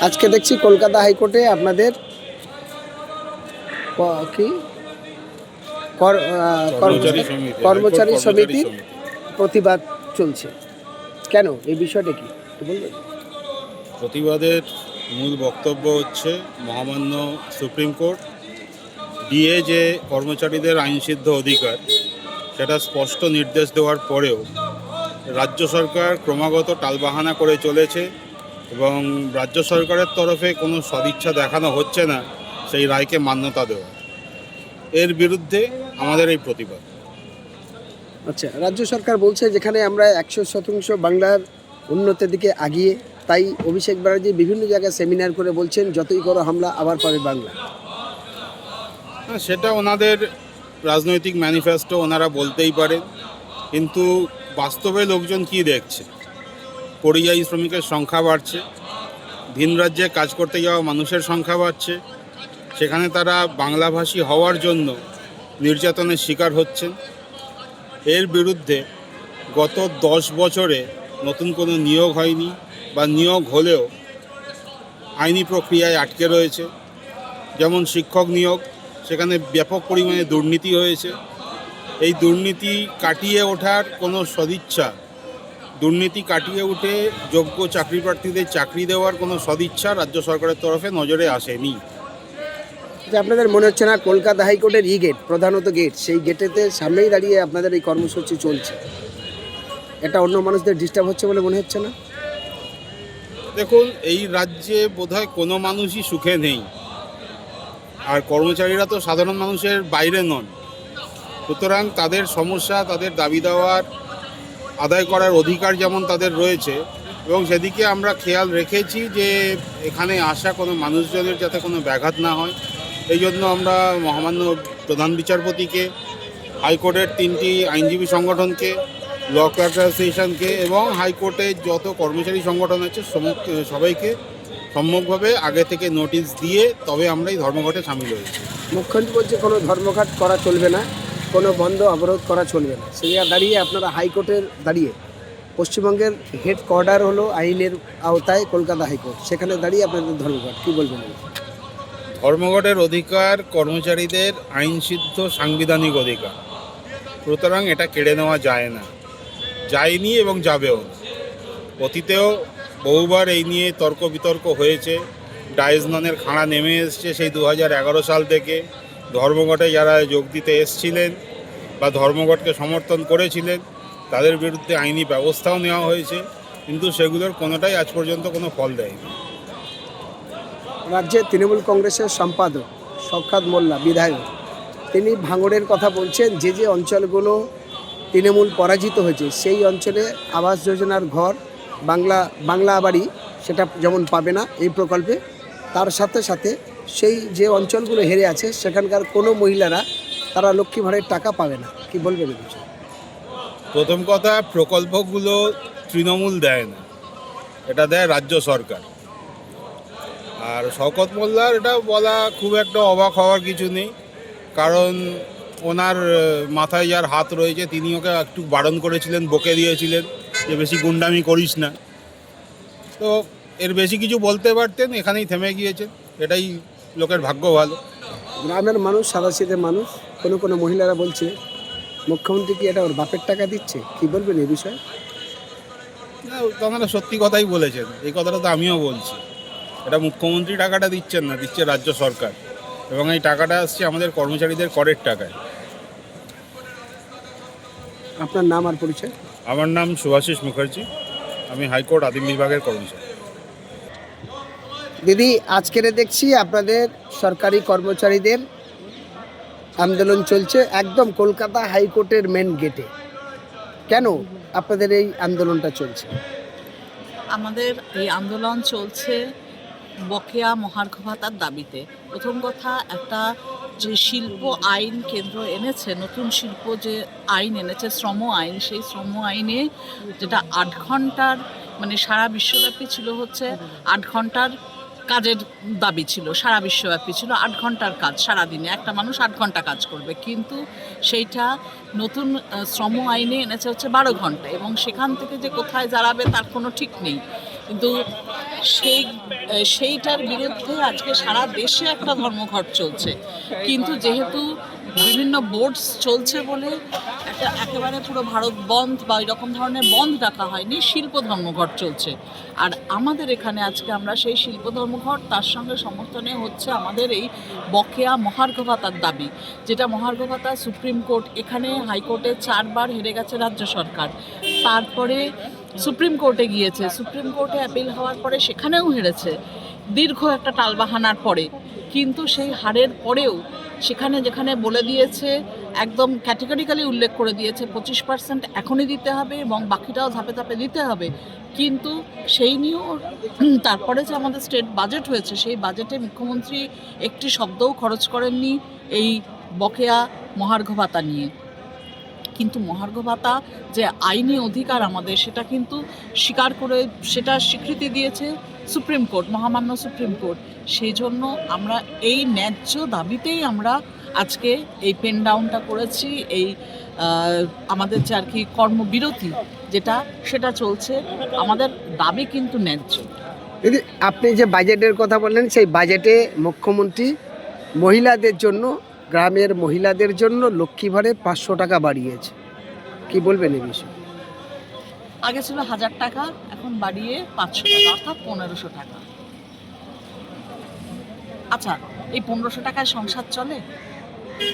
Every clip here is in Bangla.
আজকে দেখছি কলকাতা হাইকোর্টে আপনাদের কি কর্মচারী সমিতির প্রতিবাদ চলছে। কেন, এই বিষয়টা কি একটু বলবেন? প্রতিবাদের মূল বক্তব্য হচ্ছে মহামান্য সুপ্রিম কোর্ট দিয়ে যে কর্মচারীদের আইনসিদ্ধ অধিকার সেটা স্পষ্ট নির্দেশ দেওয়ার পরেও রাজ্য সরকার ক্রমাগত টালবাহানা করে চলেছে এবং রাজ্য সরকারের তরফে কোনো সদিচ্ছা দেখানো হচ্ছে না সেই রায়কে মান্যতা দেওয়া। এর বিরুদ্ধে আমাদের এই প্রতিবাদ। আচ্ছা, রাজ্য সরকার বলছে যেখানে আমরা 100% বাংলার উন্নতির দিকে আগিয়ে, তাই অভিষেক ব্যানার্জি বিভিন্ন জায়গায় সেমিনার করে বলছেন যতই করো হামলা আবার পাবে বাংলা। সেটা ওনাদের রাজনৈতিক ম্যানিফেস্টো, ওনারা বলতেই পারেন, কিন্তু বাস্তবে লোকজন কি দেখছে? পরিযায়ী শ্রমিকের সংখ্যা বাড়ছে, ভিন রাজ্যে কাজ করতে যাওয়া মানুষের সংখ্যা বাড়ছে, সেখানে তারা বাংলাভাষী হওয়ার জন্য নির্যাতনের শিকার হচ্ছেন। এর বিরুদ্ধে গত 10 বছরে নতুন কোনো নিয়োগ হয়নি, বা নিয়োগ হলেও আইনি প্রক্রিয়ায় আটকে রয়েছে। যেমন শিক্ষক নিয়োগ, সেখানে ব্যাপক পরিমাণে দুর্নীতি হয়েছে। এই দুর্নীতি কাটিয়ে ওঠার কোনো সদিচ্ছা, দুর্নীতি কাটিয়ে উঠে যোগ্য চাকরি প্রার্থীদের চাকরি দেওয়ার কোনো সদিচ্ছা রাজ্য সরকারের তরফে নজরে আসেনি। যে আপনাদের মনে হচ্ছে না কলকাতা হাইকোর্টের গেট, প্রধানত গেট, সেই গেটেতে সামনেই দাঁড়িয়ে আপনাদের এই কর্মসূচি চলছে, এটা অন্য মানুষদের ডিস্টার্ব হচ্ছে বলে মনে হচ্ছে না? দেখুন, এই রাজ্যে বোধহয় কোনো মানুষই সুখে নেই, আর কর্মচারীরা তো সাধারণ মানুষের বাইরে নন। সুতরাং তাদের সমস্যা, তাদের দাবি দেওয়ার আদায় করার অধিকার যেমন তাদের রয়েছে, এবং সেদিকে আমরা খেয়াল রেখেছি যে এখানে আসা কোনো মানুষজনের যাতে কোনো ব্যাঘাত না হয়। এই জন্য আমরা মহামান্য প্রধান বিচারপতিকে, হাইকোর্টের 3টি আইনজীবী সংগঠনকে, ল ক্লার্ক অ্যাসোসিয়েশনকে এবং হাইকোর্টের যত কর্মচারী সংগঠন আছে সবাইকে সম্যকভাবে আগে থেকে নোটিশ দিয়ে তবে আমরা এই ধর্মঘটে সামিল হয়েছি। মুখ্যমন্ত্রী বলছে কোনো ধর্মঘট করা চলবে না, কোনো বন্ধ অবরোধ করা চলবে না। সেই দাঁড়িয়ে আপনারা হাইকোর্টের দাঁড়িয়ে, পশ্চিমবঙ্গের হেডকোয়ার্টার হলো আইনের আওতায় কলকাতা হাইকোর্ট, সেখানে দাঁড়িয়ে আপনাদের ধর্মঘট, কী বলবেন? ধর্মঘটের অধিকার কর্মচারীদের আইনসিদ্ধ সাংবিধানিক অধিকার, সুতরাং এটা কেড়ে নেওয়া যায় না, যায়নি এবং যাবেও না। অতীতেও বহুবার এই নিয়ে তর্ক বিতর্ক হয়েছে, ডায়েজননের খাঁড়া নেমে এসছে সেই 2011 সাল থেকে। ধর্মঘটে যারা যোগ দিতে এসছিলেন বা ধর্মঘটকে সমর্থন করেছিলেন তাদের বিরুদ্ধে আইনি ব্যবস্থাও নেওয়া হয়েছে, কিন্তু সেগুলোর কোনোটাই আজ পর্যন্ত কোনো ফল দেয়নি। রাজ্যে তৃণমূল কংগ্রেসের সম্পাদক শওকত মোল্লা, বিধায়ক, তিনি ভাঙড়ের কথা বলছেন, যে যে অঞ্চলগুলো তৃণমূল পরাজিত হয়েছে সেই অঞ্চলে আবাস যোজনার ঘর, বাংলা বাড়ি সেটা যেমন পাবে না এই প্রকল্পে, তার সাথে সাথে সেই যে অঞ্চলগুলো হেরে আছে সেখানকার কোনো মহিলারা তারা লক্ষ্মী ভাড়ের টাকা পাবে না। কি বলবেন এই বিষয়ে? প্রথম কথা, প্রকল্পগুলো তৃণমূল দেয় না, এটা দেয় রাজ্য সরকার। আর শওকত মোল্লার এটা বলা খুব একটা অবাক হওয়ার কিছু নেই, কারণ ওনার মাথায় যার হাত রয়েছে তিনি ওকে একটু বারণ করেছিলেন, বকে দিয়েছিলেন যে বেশি গুন্ডামি করিস না। তো এর বেশি কিছু বলতে পারতেন, এখানেই থেমে গিয়েছেন, এটাই লোকের ভাগ্য ভালো। গ্রামের মানুষ, সাদাসিধে মানুষ, কোনো কোনো মহিলারা বলছে মুখ্যমন্ত্রী কি এটা ওর বাপের টাকা দিচ্ছে, কি বলবেন এই বিষয়ে? না, ওনারা সত্যি কথাই বলেছেন, এই কথাটা তো আমিও বলছি। এটা মুখ্যমন্ত্রী টাকাটা দিচ্ছেন না, দিচ্ছে রাজ্য সরকার, এবং এই টাকাটা আসছে আমাদের কর্মচারীদের করের টাকায়। আপনার নাম আর পরিচয়? আমার নাম শুভাশিস মুখার্জি, আমি হাইকোর্ট আদিম বিভাগের কর্মচারী। দিদি, আজকের দেখছি আপনাদের সরকারি কর্মচারীদের আন্দোলন চলছে একদম কলকাতা হাইকোর্টের মেন গেটে। কেন আপনাদের এই আন্দোলনটা চলছে? আমাদের এই আন্দোলন চলছে বকেয়া মহার্ঘ ভাতার দাবিতে। প্রথম কথা, একটা যে শিল্প আইন কেন্দ্র এনেছে, নতুন শিল্প যে আইন এনেছে, শ্রম আইন, সেই শ্রম আইনে যেটা 8 ঘন্টার, মানে সারা বিশ্বব্যাপী ছিল হচ্ছে 8 ঘন্টার কাজের দাবি ছিল, সারা বিশ্বব্যাপী ছিল 8 ঘন্টার কাজ, সারাদিনে একটা মানুষ 8 ঘন্টা কাজ করবে, কিন্তু সেইটা নতুন শ্রম আইনে এনেছে হচ্ছে 12 ঘন্টা, এবং সেখান থেকে যে কোথায় দাঁড়াবে তার কোনো ঠিক নেই। কিন্তু সেইটার বিরুদ্ধে আজকে সারা দেশে একটা ধর্মঘট চলছে। কিন্তু যেহেতু বিভিন্ন বোর্ডস চলছে বলে একটা একেবারে পুরো ভারত বন্ধ বা এরকম ধরনের বন্ধ রাখা হয়নি, শিল্প ধর্মঘট চলছে। আর আমাদের এখানে আজকে আমরা সেই শিল্প ধর্মঘট, তার সঙ্গে সমর্থনে হচ্ছে আমাদের এই বকেয়া মহার্ঘ ভাতার দাবি, যেটা মহার্ঘ ভাতা সুপ্রিম কোর্ট, এখানে হাইকোর্টে 4 বার হেরে গেছে রাজ্য সরকার, তারপরে সুপ্রিম কোর্টে গিয়েছে, সুপ্রিম কোর্টে অ্যাপিল হওয়ার পরে সেখানেও হেরেছে দীর্ঘ একটা টালবাহানার পরে। কিন্তু সেই হারের পরেও সেখানে যেখানে বলে দিয়েছে, একদম ক্যাটেগরিক্যালি উল্লেখ করে দিয়েছে 25% এখনই দিতে হবে এবং বাকিটাও ধাপে ধাপে দিতে হবে, কিন্তু সেই নিয়েও তারপরে যে আমাদের স্টেট বাজেট হয়েছে, সেই বাজেটে মুখ্যমন্ত্রী একটি শব্দও খরচ করেননি এই বকেয়া মহার্ঘ ভাতা নিয়ে। কিন্তু মহার্ঘ ভাতা যে আইনি অধিকার আমাদের, সেটা কিন্তু স্বীকার করে সেটা স্বীকৃতি দিয়েছে সুপ্রিম কোর্ট, মহামান্য সুপ্রিম কোর্ট। সেই জন্য আমরা এই ন্যায্য দাবিতেই আমরা আজকে এই পেন ডাউনটা করেছি। এই আমাদের যে আর কি কর্মবিরতি যেটা, সেটা চলছে। আমাদের দাবি কিন্তু ন্যায্য। দিদি, আপনি যে বাজেটের কথা বললেন, সেই বাজেটে মুখ্যমন্ত্রী মহিলাদের জন্য, গ্রামের মহিলাদের জন্য লক্ষ্মী ভাড়ে 500 টাকা বাড়িয়েছে, কি বলবেন এই বিষয়ে? আগে ছিল 1000 টাকা, এখন বাড়িয়ে 500 টাকা, অর্থাৎ 1500 টাকা। আচ্ছা, এই 1500 টাকায় সংসার চলে?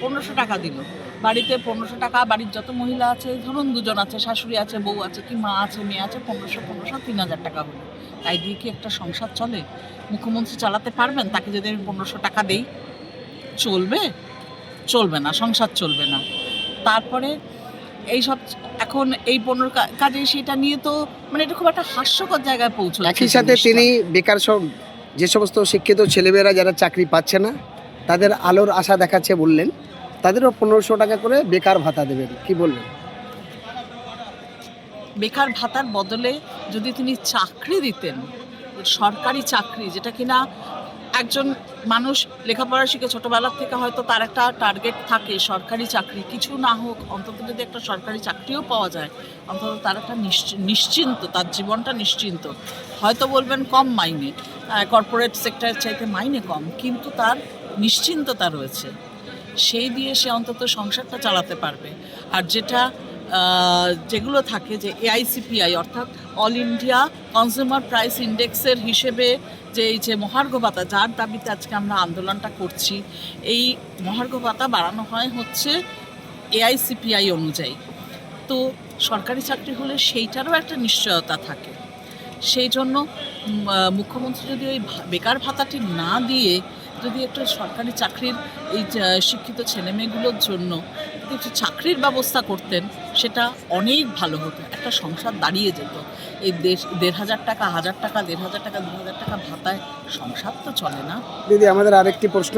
1500 টাকা দিল, বাড়িতে 1500 টাকা, বাড়ির যত মহিলা আছে, ধরুন 2 জন আছে, শাশুড়ি আছে, বউ আছে, কি মা আছে, মেয়ে আছে, 1500 3000 টাকা হলো। তাই দিয়ে কি একটা সংসার চলে? মুখ্যমন্ত্রী চালাতে পারবেন? তাকে যদি আমি 1500 টাকা দেই, চলবে? চলবে না, সংসার চলবে না। তারপরে এইসব এখন এই 15 কাজে সেটা নিয়ে তো মানে এটা খুব একটা হাস্যকর জায়গায় পৌঁছচ্ছে। একই সাথে তিনি বেকার সব যে সমস্ত শিক্ষিত ছেলেমেয়েরা যারা চাকরি পাচ্ছে না, তাদের আলোর আশা দেখাচ্ছে বললেন, তাদেরও 1500 টাকা করে বেকার ভাতা দেবেন, কি বলবেন? বেকার ভাতার বদলে যদি তিনি চাকরি দিতেন, সরকারি চাকরি, যেটা কিনা একজন মানুষ লেখাপড়া শিখে ছোটোবেলার থেকে হয়তো তার একটা টার্গেট থাকে সরকারি চাকরি, কিছু না হোক অন্তত যদি একটা সরকারি চাকরিও পাওয়া যায়, অন্তত তার একটা নিশ্চিন্ত, তার জীবনটা নিশ্চিন্ত। হয়তো বলবেন কম মাইনে, কর্পোরেট সেক্টরের চাইতে মাইনে কম, কিন্তু তার নিশ্চিন্ততা রয়েছে, সেই দিয়ে সে অন্তত সংসারটা চালাতে পারবে। আর যেগুলো থাকে যে AICPI অর্থাৎ অল ইন্ডিয়া কনজিউমার প্রাইস ইন্ডেক্সের হিসেবে যে মহার্ঘ ভাতা, যার দাবিতে আজকে আমরা আন্দোলনটা করছি, এই মহার্ঘ ভাতা বাড়ানো হয় হচ্ছে AICPI অনুযায়ী। তো সরকারি চাকরি হলে সেইটারও একটা নিশ্চয়তা থাকে। সেই জন্য মুখ্যমন্ত্রী যদি ওই বেকার ভাতাটি না দিয়ে যদি একটা সরকারি চাকরির এই শিক্ষিত ছেলেমেয়েগুলোর জন্য একটু চাকরির ব্যবস্থা করতেন, সেটা অনেক ভালো হতো, একটা সংসার দাঁড়িয়ে যেত। এই 1500 টাকা, 1000 টাকা, 1500 টাকা, 2000 টাকা ভাতায় সংসার তো চলে না। দিদি, আমাদের আরেকটি প্রশ্ন,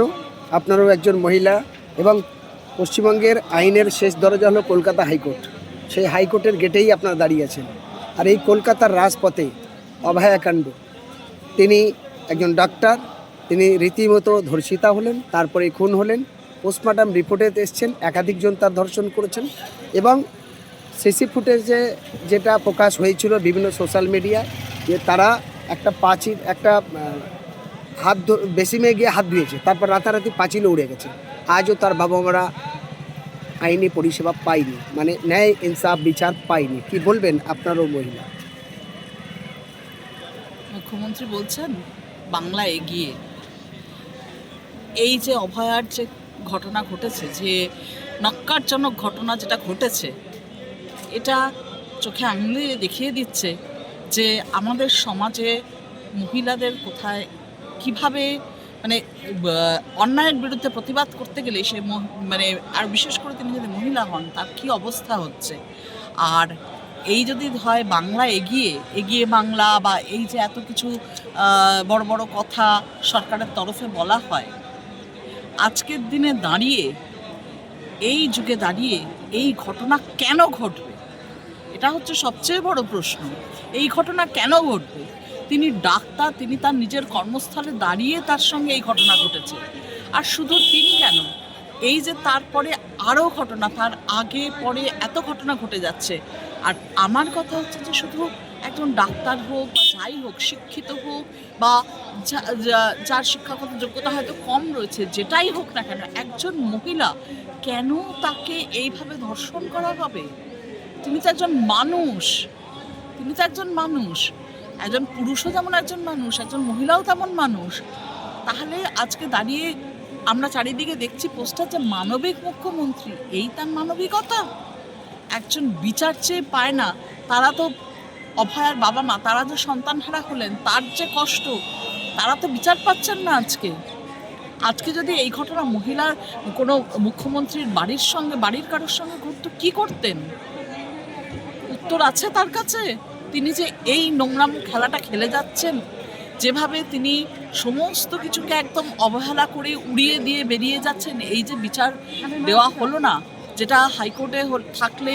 আপনারও একজন মহিলা এবং পশ্চিমবঙ্গের আইনের শেষ দরজা হলো কলকাতা হাইকোর্ট, সেই হাইকোর্টের গেটেই আপনারা দাঁড়িয়ে আছেন। আর এই কলকাতার রাজপথে অভয়াকাণ্ড, তিনি একজন ডাক্তার, তিনি রীতিমতো ধর্ষিতা হলেন, তারপরে খুন হলেন, পোস্টমর্টম রিপোর্টে এসছেন একাধিকজন তার ধর্ষণ করেছেন, এবং সিসি ফুটেজে যেটা প্রকাশ হয়েছিল বিভিন্ন সোশ্যাল মিডিয়ায়, যে তারা একটা পাঁচিল, একটা বেসিনে গিয়ে হাত ধুয়েছে, তারপর রাতারাতি পাঁচিলে উড়ে গেছে। আজও তার বাবা মারা আইনি পরিষেবা পায়নি, মানে ন্যায় ইনসাফ বিচার পায়নি, কি বলবেন আপনারও মহিলা? মুখ্যমন্ত্রী বলছেন বাংলা এগিয়ে। এই যে অভয়ার যে ঘটনা ঘটেছে, যে নক্কারজনক ঘটনা যেটা ঘটেছে, এটা চোখে আঙুলে দেখিয়ে দিচ্ছে যে আমাদের সমাজে মহিলাদের কোথায় কিভাবে মানে অন্যায়ের বিরুদ্ধে প্রতিবাদ করতে গেলে সে মানে, আর বিশেষ করে তিনি যদি মহিলা হন, তার কী অবস্থা হচ্ছে। আর এই যদি হয় বাংলা এগিয়ে বাংলা, বা এই যে এত কিছু বড় বড় কথা সরকারের তরফে বলা হয়, আজকের দিনে দাঁড়িয়ে, এই যুগে দাঁড়িয়ে এই ঘটনা কেন ঘটবে? এটা হচ্ছে সবচেয়ে বড় প্রশ্ন। এই ঘটনা কেন ঘটবে? তিনি ডাক্তার, তিনি তার নিজের কর্মস্থলে দাঁড়িয়ে তার সঙ্গে এই ঘটনা ঘটেছে। আর শুধু তিনি কেন, এই যে তারপরে আরও ঘটনা, তার আগে পরে এত ঘটনা ঘটে যাচ্ছে। আর আমার কথা হচ্ছে যে শুধু একজন ডাক্তার হোক বা যাই হোক, শিক্ষিত হোক বা যার শিক্ষাগত যোগ্যতা হয়তো কম রয়েছে, যেটাই হোক না কেন, একজন মহিলা কেন তাকে এইভাবে ধর্ষণ করা হবে? তিনি তো একজন মানুষ, একজন পুরুষও যেমন একজন মানুষ, একজন মহিলাও তেমন মানুষ। তাহলে আজকে দাঁড়িয়ে আমরা চারিদিকে দেখছি পোস্টার যে মানবিক মুখ্যমন্ত্রী, এই তার মানবিকতা? একজন বিচার চেয়ে পায় না, তারা তো অভয়ার বাবা মা, তারা যে সন্তানহারা হলেন, তার যে কষ্ট, তারা তো বিচার পাচ্ছেন না। আজকে যদি এই ঘটনা মহিলার কোনো মুখ্যমন্ত্রীর বাড়ির কারোর সঙ্গে ঘটতো, কি করতেন? উত্তর আছে তার কাছে? তিনি যে এই নোংরাম খেলাটা খেলে যাচ্ছেন, যেভাবে তিনি সমস্ত কিছুকে একদম অবহেলা করে উড়িয়ে দিয়ে বেরিয়ে যাচ্ছেন, এই যে বিচার দেওয়া হলো না, যেটা হাইকোর্টে থাকলে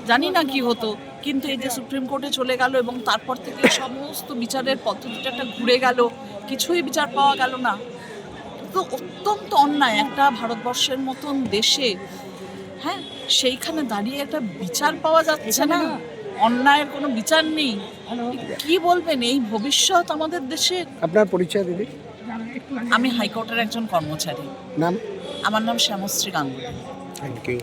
জানি না কি হতো, কিন্তু এই যে সুপ্রিম কোর্টে চলে গেল এবং তারপর থেকে সমস্ত বিচারের পদ্ধতিটা একটা ঘুরে গেল, কিছুই বিচার পাওয়া গেল না। তো অত্যন্ত অন্যায় একটা ভারতবর্ষের মতন দেশে, হ্যাঁ, সেইখানে দাঁড়িয়ে একটা বিচার পাওয়া যাচ্ছে না, অন্যায়ের কোনো বিচার নেই। কি বলবেন এই ভবিষ্যৎ আমাদের দেশে? আপনার পরিচয় দিদি? আমি হাইকোর্টের একজন কর্মচারী। নাম? আমার নাম শ্যামশ্রী গাঙ্গুলি। Thank you.